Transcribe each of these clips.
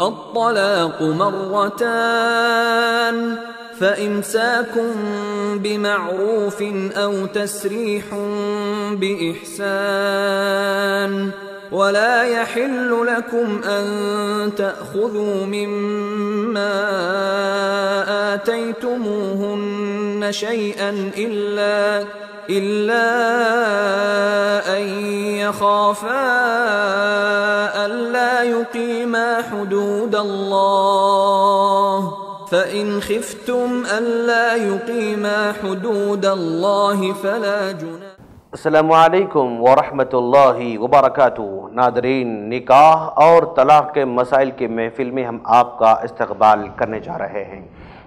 الطلاق مرتان فإمساك بمعروف أو تسريح بإحسان ولا يحل لكم أن تأخذوا مما آتيتموهن شيئا إلا أن يخافا ألا يقيما حدود الله فإن خفتم ألا يقيما حدود الله فلا جناح۔ السلام علیکم ورحمۃ اللہ وبرکاتہ۔ ناظرین، نکاح اور طلاق کے مسائل کے محفل میں ہم آپ کا استقبال کرنے جا رہے ہیں۔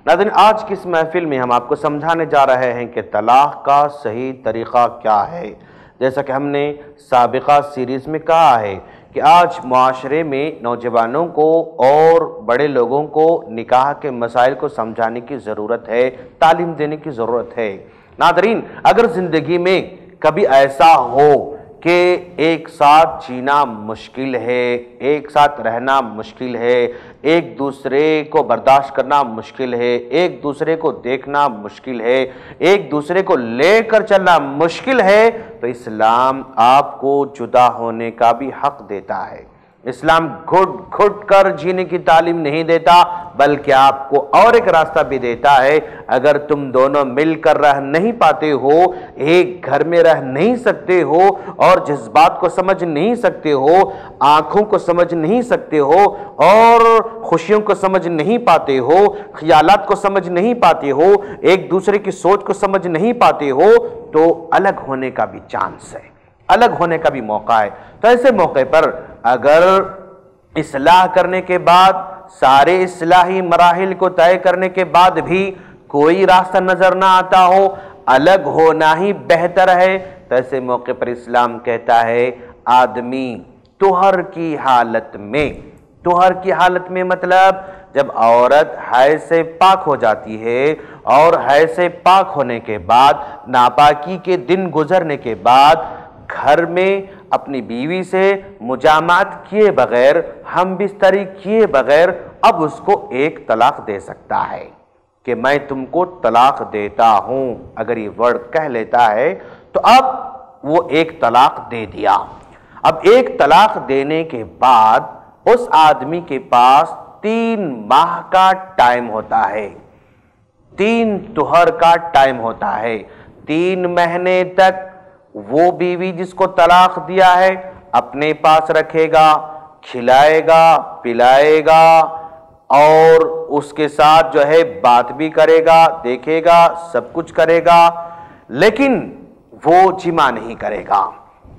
ناظرین، آج کی اس محفل میں ہم آپ کو سمجھانے جا رہے ہیں کہ طلاق کا صحیح طریقہ کیا ہے۔ جیسا کہ ہم نے سابقہ سیریز میں کہا ہے کہ آج معاشرے میں نوجوانوں کو اور بڑے لوگوں کو نکاح کے مسائل کو سمجھانے کی ضرورت ہے، تعلیم دینے کی ضرورت ہے۔ ناظرین، اگر زندگی میں کبھی ایسا ہو کہ ایک ساتھ جینا مشکل ہے، ایک ساتھ رہنا مشکل ہے، ایک دوسرے کو برداشت کرنا مشکل ہے، ایک دوسرے کو دیکھنا مشکل ہے، ایک دوسرے کو لے کر چلنا مشکل ہے، تو اسلام آپ کو جدا ہونے کا بھی حق دیتا ہے۔ اسلام گھٹ گھٹ کر جینے کی تعلیم نہیں دیتا، بلکہ آپ کو اور ایک راستہ بھی دیتا ہے۔ اگر تم دونوں مل کر رہ نہیں پاتے ہو، ایک گھر میں رہ نہیں سکتے ہو اور جذبات کو سمجھ نہیں سکتے ہو، آنکھوں کو سمجھ نہیں سکتے ہو اور خوشیوں کو سمجھ نہیں پاتے ہو، خیالات کو سمجھ نہیں پاتے ہو، ایک دوسرے کی سوچ کو سمجھ نہیں پاتے ہو، تو الگ ہونے کا بھی چانس ہے، الگ ہونے کا بھی موقع ہے۔ تو ایسے موقع پر اگر اصلاح کرنے کے بعد، سارے اصلاحی مراحل کو طے کرنے کے بعد بھی کوئی راستہ نظر نہ آتا ہو، الگ ہونا ہی بہتر ہے، تو ایسے موقع پر اسلام کہتا ہے آدمی طہر کی حالت میں مطلب جب عورت حیض سے پاک ہو جاتی ہے اور حیض سے پاک ہونے کے بعد، ناپاکی کے دن گزرنے کے بعد، گھر میں اپنی بیوی سے مجامعت کیے بغیر، ہم بستری کیے بغیر اب اس کو ایک طلاق دے سکتا ہے کہ میں تم کو طلاق دیتا ہوں۔ اگر یہ ورڈ کہہ لیتا ہے تو اب وہ ایک طلاق دے دیا۔ اب ایک طلاق دینے کے بعد اس آدمی کے پاس 3 ماہ کا ٹائم ہوتا ہے، 3 طہر کا ٹائم ہوتا ہے۔ 3 مہینے تک وہ بیوی جس کو طلاق دیا ہے اپنے پاس رکھے گا، کھلائے گا، پلائے گا اور اس کے ساتھ جو ہے بات بھی کرے گا، دیکھے گا، سب کچھ کرے گا، لیکن وہ جمع نہیں کرے گا۔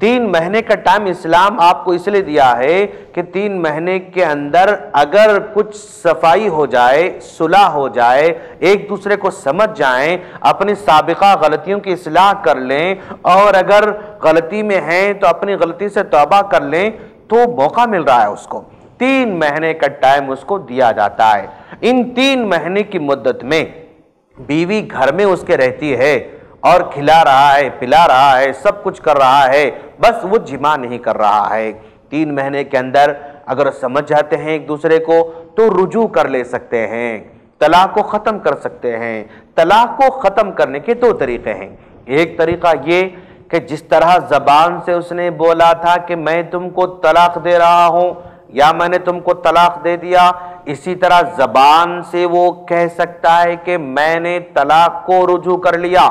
3 مہینے کا ٹائم اسلام آپ کو اس لیے دیا ہے کہ 3 مہینے کے اندر اگر کچھ صفائی ہو جائے، صلح ہو جائے، ایک دوسرے کو سمجھ جائیں، اپنی سابقہ غلطیوں کی اصلاح کر لیں اور اگر غلطی میں ہیں تو اپنی غلطی سے توبہ کر لیں، تو موقع مل رہا ہے اس کو۔ 3 مہینے کا ٹائم اس کو دیا جاتا ہے۔ ان 3 مہینے کی مدت میں بیوی گھر میں اس کے رہتی ہے اور کھلا رہا ہے، پلا رہا ہے، سب کچھ کر رہا ہے، بس وہ جمع نہیں کر رہا ہے۔ 3 مہینے کے اندر اگر سمجھ جاتے ہیں ایک دوسرے کو تو رجوع کر لے سکتے ہیں، طلاق کو ختم کر سکتے ہیں۔ طلاق کو ختم کرنے کے 2 طریقے ہیں۔ ایک طریقہ یہ کہ جس طرح زبان سے اس نے بولا تھا کہ میں تم کو طلاق دے رہا ہوں یا میں نے تم کو طلاق دے دیا، اسی طرح زبان سے وہ کہہ سکتا ہے کہ میں نے طلاق کو رجوع کر لیا،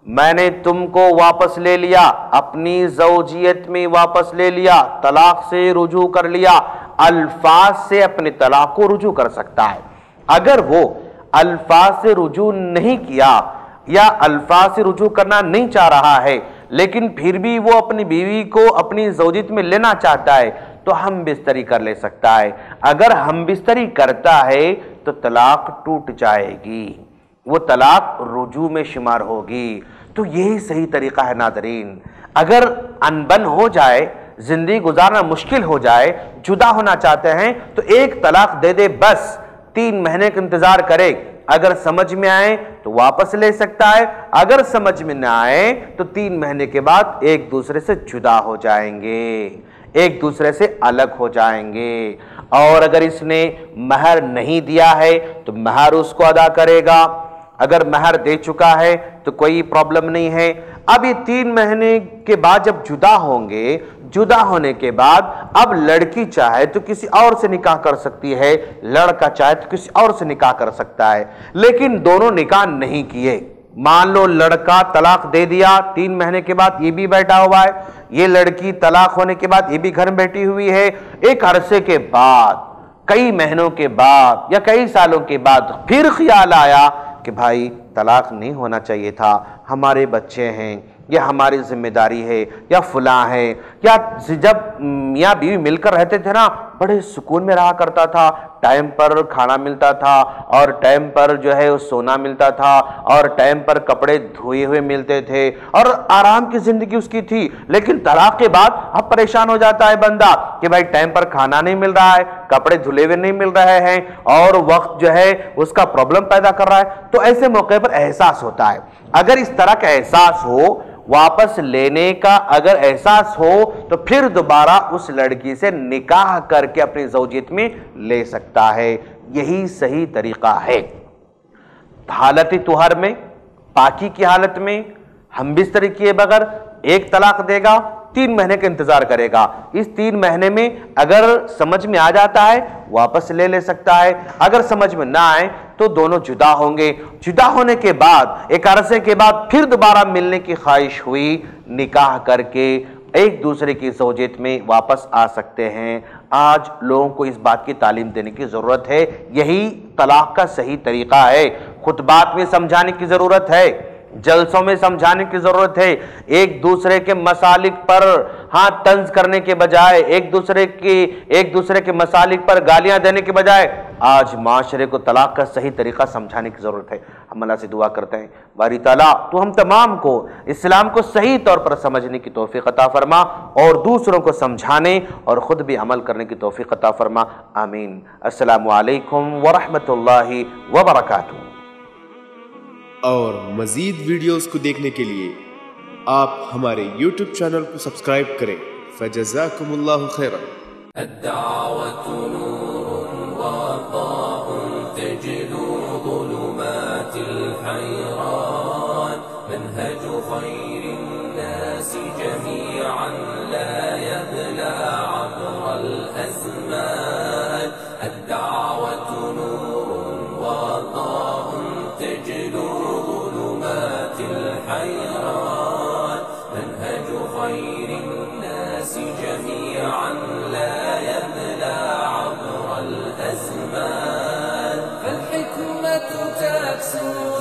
میں نے تم کو واپس لے لیا، اپنی زوجیت میں واپس لے لیا، طلاق سے رجوع کر لیا، الفاظ سے اپنے طلاق کو رجوع کر سکتا ہے۔ اگر وہ الفاظ سے رجوع نہیں کیا یا الفاظ سے رجوع کرنا نہیں چاہ رہا ہے لیکن پھر بھی وہ اپنی بیوی کو اپنی زوجیت میں لینا چاہتا ہے تو ہم بستری کر لے سکتا ہے۔ اگر ہم بستری کرتا ہے تو طلاق ٹوٹ جائے گی، وہ طلاق رجوع میں شمار ہوگی۔ تو یہی صحیح طریقہ ہے ناظرین۔ اگر انبن ہو جائے، زندگی گزارنا مشکل ہو جائے، جدا ہونا چاہتے ہیں تو ایک طلاق دے دے، بس 3 مہینے کا انتظار کرے، اگر سمجھ میں آئے تو واپس لے سکتا ہے، اگر سمجھ میں نہ آئے تو 3 مہینے کے بعد ایک دوسرے سے جدا ہو جائیں گے، ایک دوسرے سے الگ ہو جائیں گے۔ اور اگر اس نے مہر نہیں دیا ہے تو مہر اس کو ادا کرے گا، اگر مہر دے چکا ہے تو کوئی پرابلم نہیں ہے۔ اب یہ 3 مہینے کے بعد جب جدا ہوں گے، جدا ہونے کے بعد اب لڑکی چاہے تو کسی اور سے نکاح کر سکتی ہے، لڑکا چاہے تو کسی اور سے نکاح کر سکتا ہے، لیکن دونوں نکاح نہیں کیے۔ مان لو لڑکا طلاق دے دیا 3 مہینے کے بعد، یہ بھی بیٹھا ہوا ہے، یہ لڑکی طلاق ہونے کے بعد یہ بھی گھر میں بیٹھی ہوئی ہے، ایک عرصے کے بعد، کئی مہینوں کے بعد یا کئی سالوں کے بعد پھر خیال آیا کہ بھائی طلاق نہیں ہونا چاہیے تھا، ہمارے بچے ہیں یا ہماری ذمہ داری ہے یا فلاں ہے، یا جب میاں بیوی مل کر رہتے تھے نا بڑے سکون میں رہا کرتا تھا، ٹائم پر کھانا ملتا تھا اور ٹائم پر جو ہے سونا ملتا تھا اور ٹائم پر کپڑے دھوئے ہوئے ملتے تھے اور آرام کی زندگی اس کی تھی، لیکن طلاق کے بعد اب پریشان ہو جاتا ہے بندہ کہ بھائی ٹائم پر کھانا نہیں مل رہا ہے، کپڑے دھلے ہوئے نہیں مل رہے ہیں اور وقت جو ہے اس کا پرابلم پیدا کر رہا ہے۔ تو ایسے موقع پر احساس ہوتا ہے، اگر اس طرح کا احساس ہو، واپس لینے کا اگر احساس ہو تو پھر دوبارہ اس لڑکی سے نکاح کر کے اپنی زوجیت میں لے سکتا ہے، یہی صحیح طریقہ ہے۔ حالت طہر میں، پاکی کی حالت میں، ہم بستر کیے بغیر ایک طلاق دے گا، 3 مہینے کا انتظار کرے گا، اس 3 مہینے میں اگر سمجھ میں آ جاتا ہے واپس لے سکتا ہے، اگر سمجھ میں نہ آئے تو دونوں جدا ہوں گے، جدا ہونے کے بعد ایک عرصے کے بعد پھر دوبارہ ملنے کی خواہش ہوئی، نکاح کر کے ایک دوسرے کی زوجیت میں واپس آ سکتے ہیں۔ آج لوگوں کو اس بات کی تعلیم دینے کی ضرورت ہے، یہی طلاق کا صحیح طریقہ ہے، خطبات میں سمجھانے کی ضرورت ہے، جلسوں میں سمجھانے کی ضرورت ہے، ایک دوسرے کے مسالک پر طنز کرنے کے بجائے، ایک دوسرے کے مسالک پر گالیاں دینے کے بجائے آج معاشرے کو طلاق کا صحیح طریقہ سمجھانے کی ضرورت ہے۔ ہم اللہ سے دعا کرتے ہیں باری تعالیٰ تو ہم تمام کو اسلام کو صحیح طور پر سمجھنے کی توفیق عطا فرما اور دوسروں کو سمجھانے اور خود بھی عمل کرنے کی توفیق عطا فرما، آمین۔ السلام علیکم ورحمۃ اللہ وبرکاتہ۔ اور مزید ویڈیوز کو دیکھنے کے لیے آپ ہمارے YouTube چینل کو سبسکرائب کریں۔ فجزاکم اللہ خیرا۔ الدعوة نور وضاء تجلو ظلمات الحيران، منهج خير الناس جميعا لا يبلى عبر الأزمان. الدعوة نور وضاء تجلو ظلمات الحيران، منهج خير الناس جميعا لا يبلى عبر الأزمان. فالحكمة تكسو